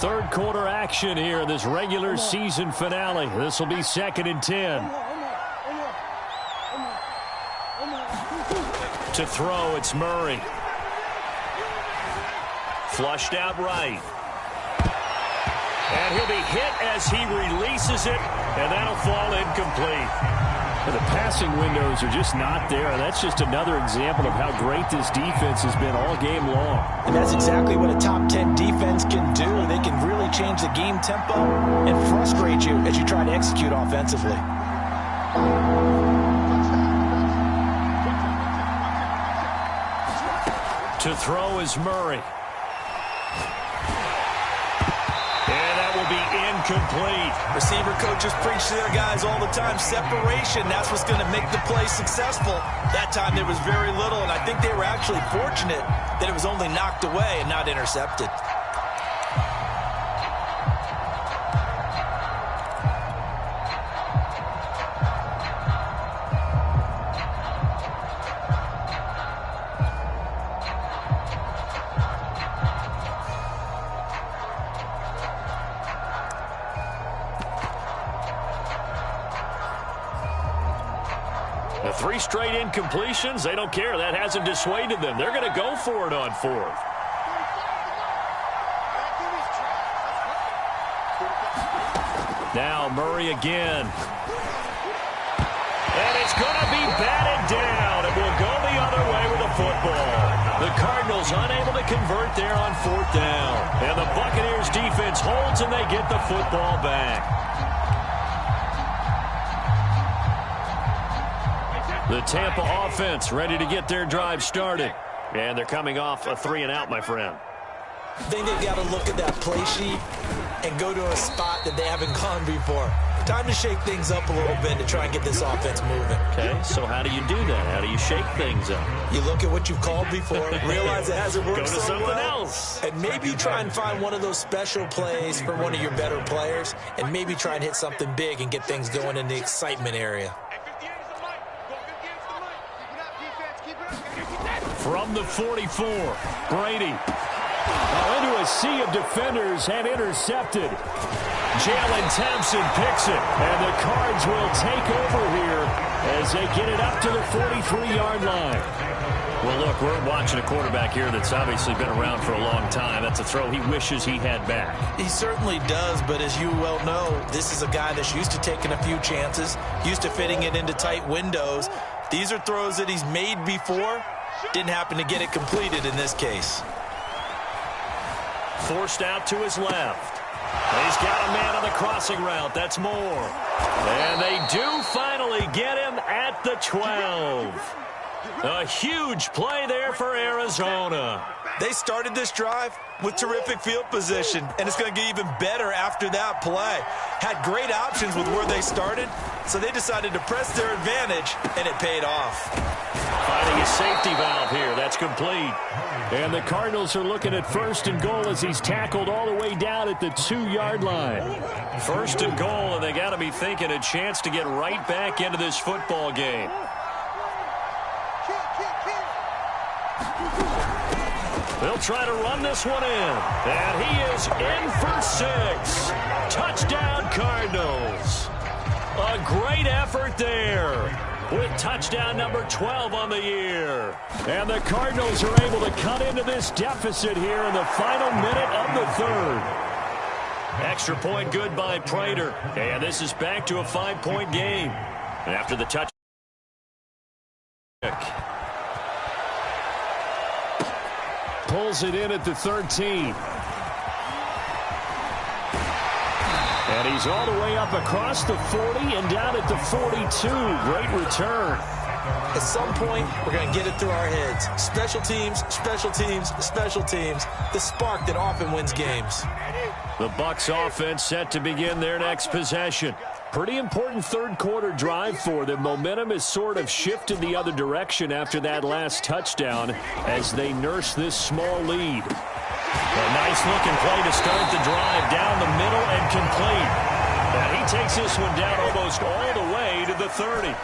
Third quarter action here in this regular season finale. This will be 2nd and 10. To throw, it's Murray. Flushed out right. And he'll be hit as he releases it, and that'll fall incomplete. The passing windows are just not there. That's just another example of how great this defense has been all game long. And that's exactly what a top 10 defense can do. They can really change the game tempo and frustrate you as you try to execute offensively. To throw is Murray. Be incomplete. Receiver coaches preach to their guys all the time. Separation, that's what's going to make the play successful. That time there was very little, and I think they were actually fortunate that it was only knocked away and not intercepted. The 3 straight incompletions, they don't care. That hasn't dissuaded them. They're going to go for it on 4th. Now Murray again. And it's going to be batted down. It will go the other way with the football. The Cardinals unable to convert there on 4th down. And the Buccaneers defense holds and they get the football back. The Tampa offense ready to get their drive started. And they're coming off a 3-and-out, my friend. I think they've got to look at that play sheet and go to a spot that they haven't gone before. Time to shake things up a little bit to try and get this offense moving. Okay, so how do you do that? How do you shake things up? You look at what you've called before, realize it hasn't worked go to so something well, else. and maybe try and find one of those special plays for one of your better players, and maybe try and hit something big and get things going in the excitement area. From the 44, Brady. Now into a sea of defenders and intercepted. Jalen Thompson picks it, and the Cards will take over here as they get it up to the 43-yard line. Well, look, we're watching a quarterback here that's obviously been around for a long time. That's a throw he wishes he had back. He certainly does, but as you well know, this is a guy that's used to taking a few chances, used to fitting it into tight windows. These are throws that he's made before. Didn't happen to get it completed in this case. Forced out to his left. He's got a man on the crossing route. That's Moore. And they do finally get him at the 12. A huge play there for Arizona. They started this drive with terrific field position, and it's going to get even better after that play. Had great options with where they started, so they decided to press their advantage, and it paid off. Finding a safety valve here. That's complete. And the Cardinals are looking at 1st and goal as he's tackled all the way down at the 2-yard line. 1st and goal, and they got to be thinking a chance to get right back into this football game. They'll try to run this one in. And he is in for 6. Touchdown, Cardinals. A great effort there with touchdown number 12 on the year. And the Cardinals are able to cut into this deficit here in the final minute of the 3rd. Extra point good by Prater. And this is back to a 5-point game. And after the touch. Pulls it in at the 13. And he's all the way up across the 40 and down at the 42. Great return. At some point, we're going to get it through our heads. Special teams, special teams, special teams. The spark that often wins games. The Bucs offense set to begin their next possession. Pretty important third quarter drive for them. Momentum has sort of shifted the other direction after that last touchdown as they nurse this small lead. A nice looking play to start the drive down the middle and complete. And he takes this one down almost all the way to the 30.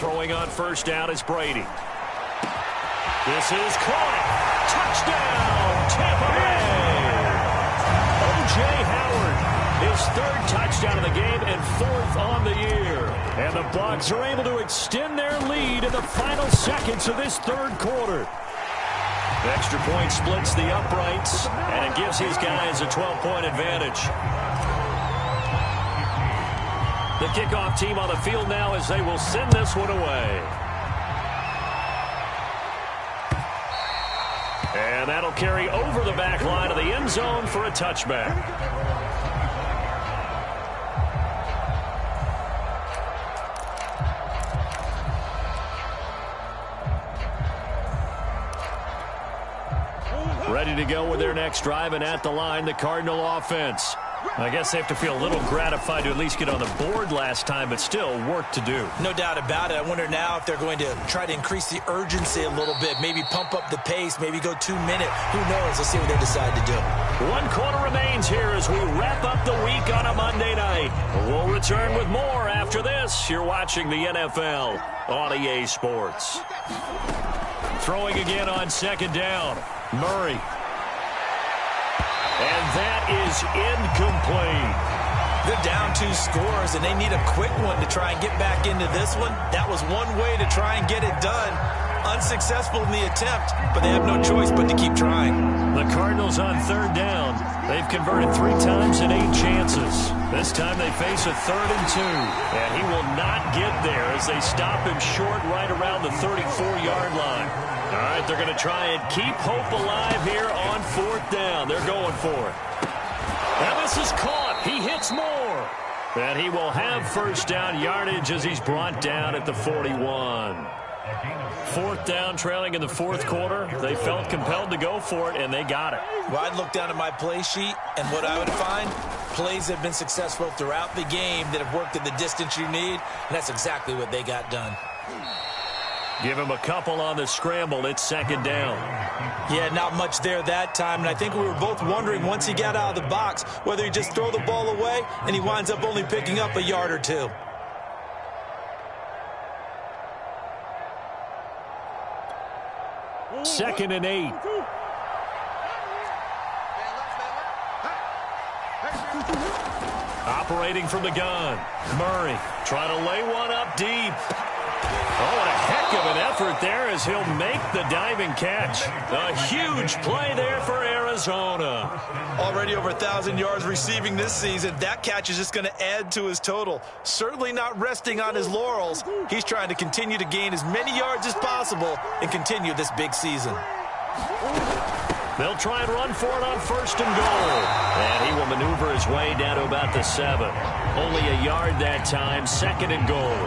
Throwing on first down is Brady. This is caught. Touchdown, Tampa Bay. O.J. Howard, his third touchdown of the game and fourth on the year. And the Bucs are able to extend their lead in the final seconds of this third quarter. The extra point splits the uprights, and it gives his guys a 12-point advantage. The kickoff team on the field now as they will send this one away. And that'll carry over the back line of the end zone for a touchback. Ready to go with their next drive, and at the line, the Cardinal offense. I guess they have to feel a little gratified to at least get on the board last time, but still work to do. No doubt about it. I wonder now if they're going to try to increase the urgency a little bit, maybe pump up the pace, maybe go 2 minute. Who knows? Let's see what they decide to do. 1 quarter remains here as we wrap up the week on a Monday night. We'll return with more after this. You're watching the NFL on EA Sports. Throwing again on second down. Murray. And that is incomplete. They're down 2 scores, and they need a quick one to try and get back into this one. That was one way to try and get it done. Unsuccessful in the attempt, but they have no choice but to keep trying. The Cardinals on third down. They've converted 3 times in 8 chances. This time they face a 3rd and 2. And he will not get there as they stop him short right around the 34-yard line. All right, they're going to try and keep hope alive here on 4th down. They're going for it. And this is caught. He hits more. And he will have first down yardage as he's brought down at the 41. 4th down, trailing in the 4th quarter. They felt compelled to go for it, and they got it. Well, I'd look down at my play sheet, and what I would find, plays have been successful throughout the game that have worked at the distance you need, and that's exactly what they got done. Give him a couple on the scramble. It's 2nd down. Yeah, not much there that time, and I think we were both wondering once he got out of the box whether he just throw the ball away, and he winds up only picking up a yard or 2. Second and 8. Operating from the gun. Murray trying to lay one up deep. Oh, and a heck of an effort there as he'll make the diving catch. A huge play there for Arizona. Already over 1,000 yards receiving this season. That catch is just going to add to his total. Certainly not resting on his laurels. He's trying to continue to gain as many yards as possible and continue this big season. They'll try and run for it on 1st and goal. And he will maneuver his way down to about the 7. Only a yard that time, 2nd and goal.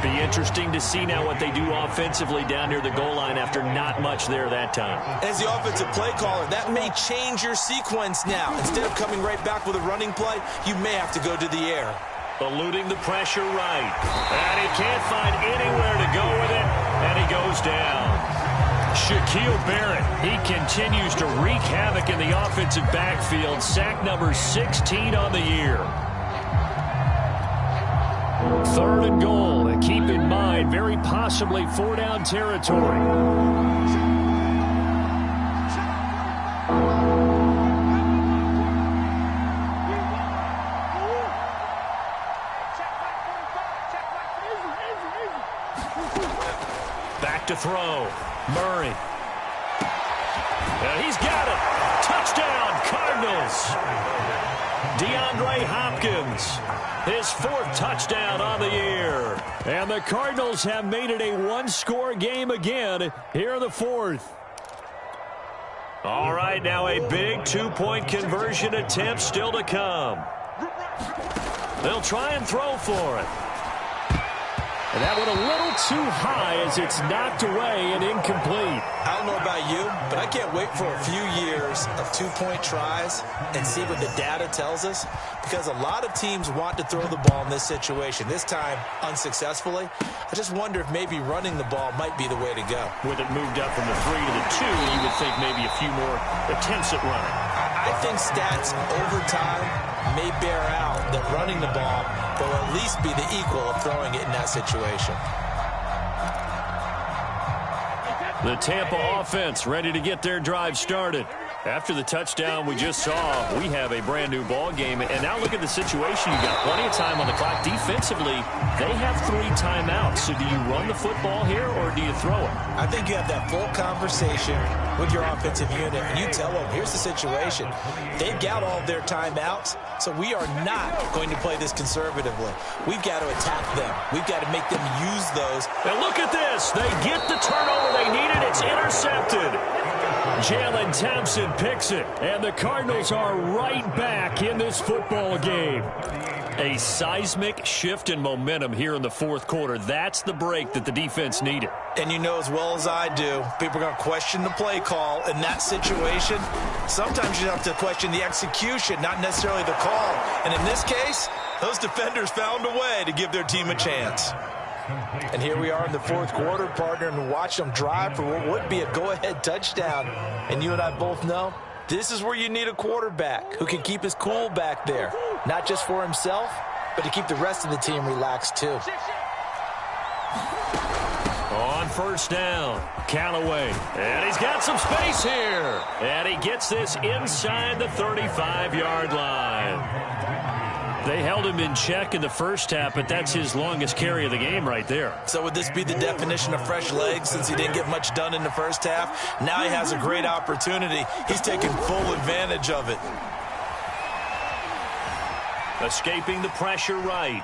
Be interesting to see now what they do offensively down near the goal line after not much there that time. As the offensive play caller, that may change your sequence now. Instead of coming right back with a running play, you may have to go to the air. Eluding the pressure right. And he can't find anywhere to go with it, and he goes down. Shaquille Barrett, he continues to wreak havoc in the offensive backfield. Sack number 16 on the year. 3rd and goal, and keep in mind, very possibly 4-down territory. Back to throw. Murray. And he's got it. Touchdown, Cardinals. DeAndre Hopkins, his 4th touchdown on the year. And the Cardinals have made it a 1-score game again here in the 4th. All right, now a big 2-point conversion attempt still to come. They'll try and throw for it. And that one a little too high as it's knocked away and incomplete. I don't know about you, but I can't wait for a few years of 2-point tries and see what the data tells us, because a lot of teams want to throw the ball in this situation. This time, unsuccessfully. I just wonder if maybe running the ball might be the way to go. With it moved up from the 3 to the 2, you would think maybe a few more attempts at running. I think stats over time may bear out that running the ball will at least be the equal of throwing it in that situation. The Tampa offense ready to get their drive started. After the touchdown we just saw, we have a brand new ball game. And now look at the situation. You got plenty of time on the clock. Defensively, they have 3 timeouts. So do you run the football here or do you throw it? I think you have that full conversation with your offensive unit, and you tell them, here's the situation. They've got all of their timeouts, so we are not going to play this conservatively. We've got to attack them. We've got to make them use those. And look at this. They get the turnover they needed. It's intercepted. Jalen Thompson picks it, and the Cardinals are right back in this football game. A seismic shift in momentum here in the fourth quarter. That's the break that the defense needed. And you know as well as I do, people are going to question the play call in that situation. Sometimes you have to question the execution, not necessarily the call. And in this case, those defenders found a way to give their team a chance. And here we are in the fourth quarter, partner, and watch them drive for what would be a go-ahead touchdown. And you and I both know this is where you need a quarterback who can keep his cool back there, not just for himself, but to keep the rest of the team relaxed too. On first down, Callaway, and he's got some space here. And he gets this inside the 35-yard line. They held him in check in the first half, but that's his longest carry of the game right there. So would this be the definition of fresh legs since he didn't get much done in the first half? Now he has a great opportunity. He's taking full advantage of it. Escaping the pressure right.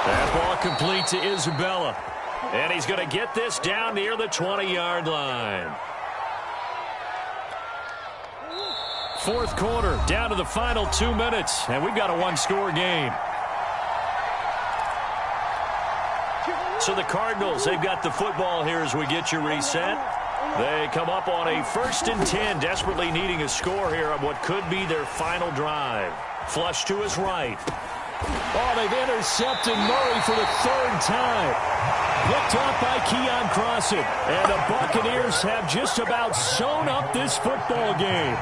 That ball complete to Isabella. And he's going to get this down near the 20-yard line. Fourth quarter, down to the final 2 minutes, and we've got a one-score game. So the Cardinals, they've got the football here as we get you reset. They come up on a 1st and 10, desperately needing a score here on what could be their final drive. Flush to his right. Oh, they've intercepted Murray for the 3rd time. Picked off by Keon Crossen. And the Buccaneers have just about sewn up this football game.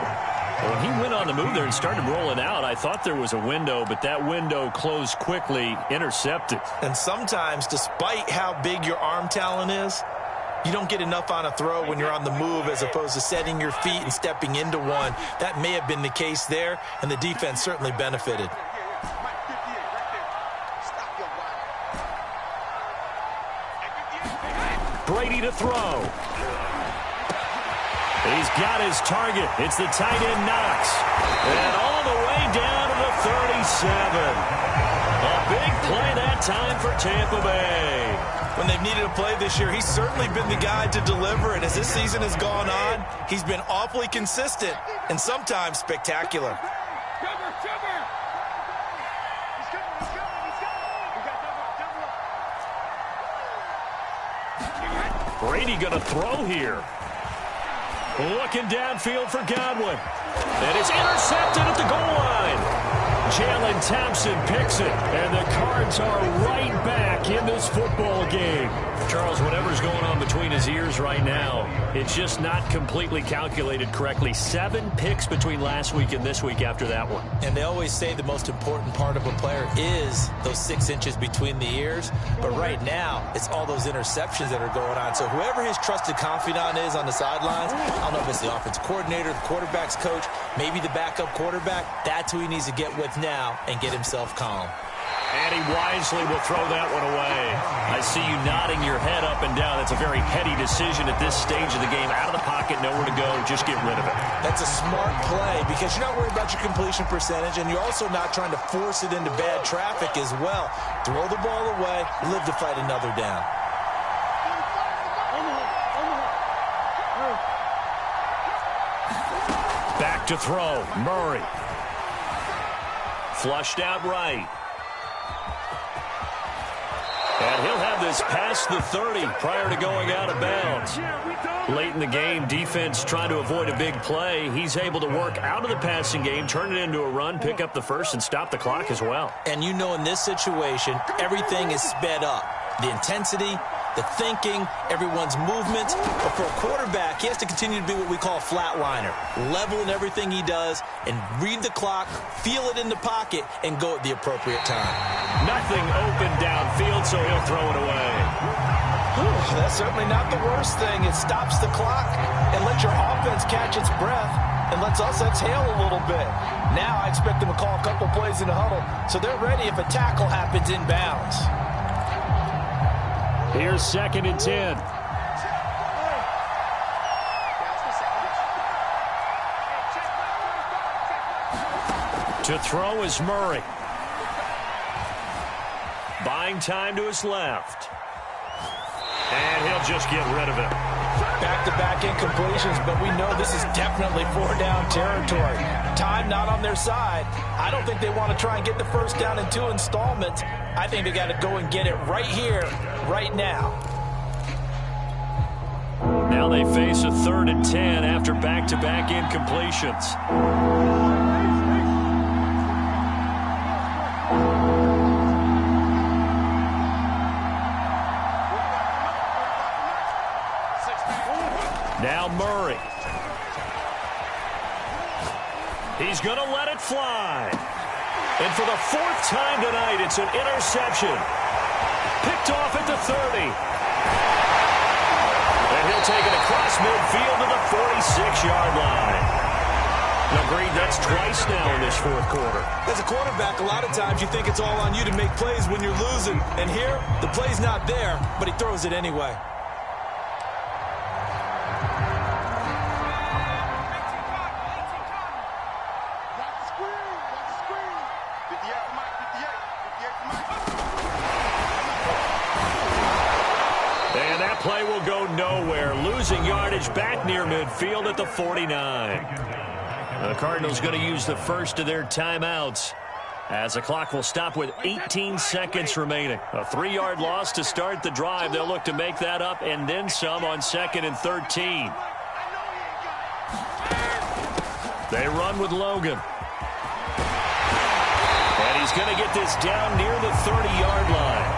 Well, he went on the move there and started rolling out. I thought there was a window, but that window closed quickly, intercepted. And sometimes, despite how big your arm talent is, you don't get enough on a throw when you're on the move as opposed to setting your feet and stepping into one. That may have been the case there, and the defense certainly benefited. Brady to throw. He's got his target. It's the tight end Knox. And all the way down to the 37. A big play that time for Tampa Bay. When they've needed a play this year, he's certainly been the guy to deliver. And as this season has gone on, he's been awfully consistent and sometimes spectacular. Brady going to throw here. Looking downfield for Godwin. And it's intercepted at the goal line. Jalen Thompson picks it, and the Cards are right back in this football game. Charles, whatever's going on between his ears right now, it's just not completely calculated correctly. 7 picks between last week and this week after that one. And they always say the most important part of a player is those 6 inches between the ears. But right now, it's all those interceptions that are going on. So whoever his trusted confidant is on the sidelines, I don't know if it's the offense coordinator, the quarterback's coach, maybe the backup quarterback, that's who he needs to get with now and get himself calm. And he wisely will throw that one away. I see you nodding your head up and down. That's a very heady decision at this stage of the game. Out of the pocket, nowhere to go. Just get rid of it. That's a smart play because you're not worried about your completion percentage, and you're also not trying to force it into bad traffic as well. Throw the ball away, live to fight another down. Back to throw. Murray. Flushed out right. And he'll have this past the 30 prior to going out of bounds. Late in the game, defense trying to avoid a big play. He's able to work out of the passing game, turn it into a run, pick up the first, and stop the clock as well. And you know in this situation, everything is sped up. The intensity, the thinking, everyone's movement. But for a quarterback, he has to continue to be what we call a flatliner. Level in everything he does and read the clock, feel it in the pocket, and go at the appropriate time. Nothing open downfield, so he'll throw it away. That's certainly not the worst thing. It stops the clock and lets your offense catch its breath and lets us exhale a little bit. Now I expect them to call a couple plays in the huddle so they're ready if a tackle happens inbounds. Here's 2nd and 10. To throw is Murray. Buying time to his left. And he'll just get rid of it. Back-to-back incompletions, but we know this is definitely 4-down territory. Time not on their side. I don't think they want to try and get the first down in 2 installments. I think they got to go and get it right here, right now. Now they face a 3rd and 10 after back-to-back incompletions. Now Murray. He's going to let it fly. And for the 4th time tonight, it's an interception. Picked off at the 30. And he'll take it across midfield to the 46-yard line. Agreed, that's twice now in this 4th quarter. As a quarterback, a lot of times you think it's all on you to make plays when you're losing. And here, the play's not there, but he throws it anyway. And that play will go nowhere. Losing yardage back near midfield at the 49. The Cardinals going to use the first of their timeouts as the clock will stop with 18 seconds remaining. A 3-yard loss to start the drive. They'll look to make that up and then some on 2nd and 13. They run with Logan. And he's going to get this down near the 30-yard line.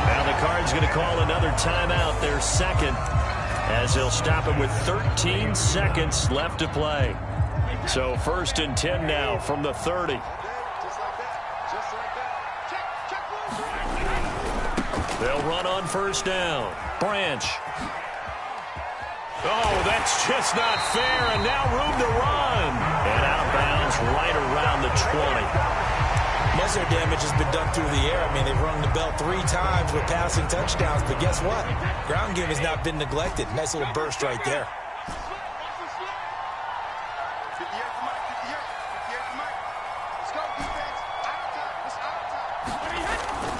Now the Cards going to call another timeout, their 2nd, as they'll stop it with 13 seconds left to play. So 1st and 10 now from the 30. They'll run on 1st down. Branch. Oh, that's just not fair, and now room to run. And out of bounds right around the 20. Most of their damage has been done through the air. I mean, they've rung the bell 3 times with passing touchdowns, but guess what? Ground game has not been neglected. Nice little burst right there.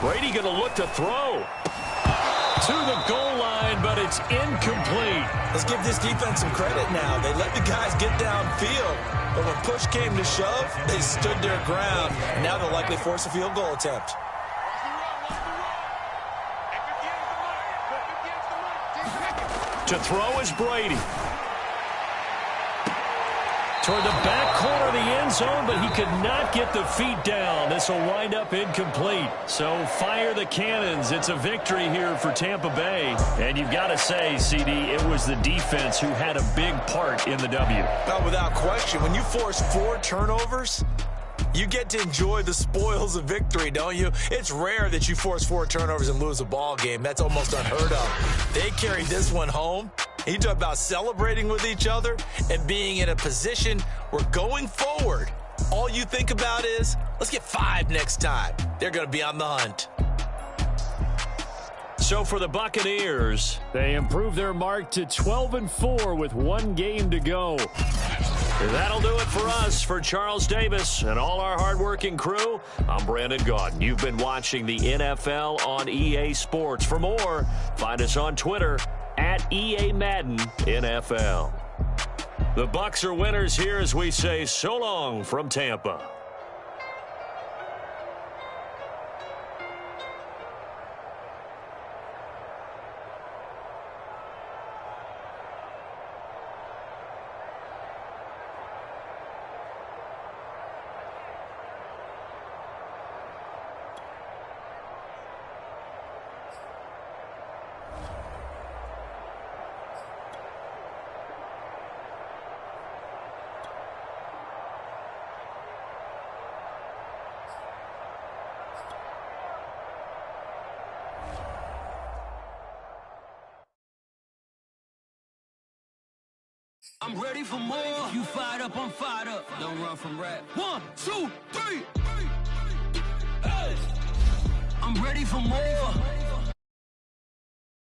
Brady going to look to throw to the goal line, but it's incomplete. Let's give this defense some credit now. They let the guys get downfield, but when push came to shove, they stood their ground. And now they'll likely force a field goal attempt. To throw is Brady. Toward the back corner of the end zone, but he could not get the feet down. This will wind up incomplete. So fire the cannons. It's a victory here for Tampa Bay. And you've got to say, CD, it was the defense who had a big part in the W. Well, without question, when you force 4 turnovers, you get to enjoy the spoils of victory, don't you? It's rare that you force 4 turnovers and lose a ball game. That's almost unheard of. They carried this one home. You talk about celebrating with each other and being in a position where going forward, all you think about is, let's get 5 next time. They're going to be on the hunt. So for the Buccaneers, they improve their mark to 12-4 with 1 game to go. That'll do it for us. For Charles Davis and all our hardworking crew, I'm Brandon Gaudin. You've been watching the NFL on EA Sports. For more, find us on Twitter at EA Madden NFL. The Bucs are winners here as we say so long from Tampa. I'm ready for more. You fired up, I'm fired up. Don't run from rap. 1, 2, 3. Hey. I'm ready for more.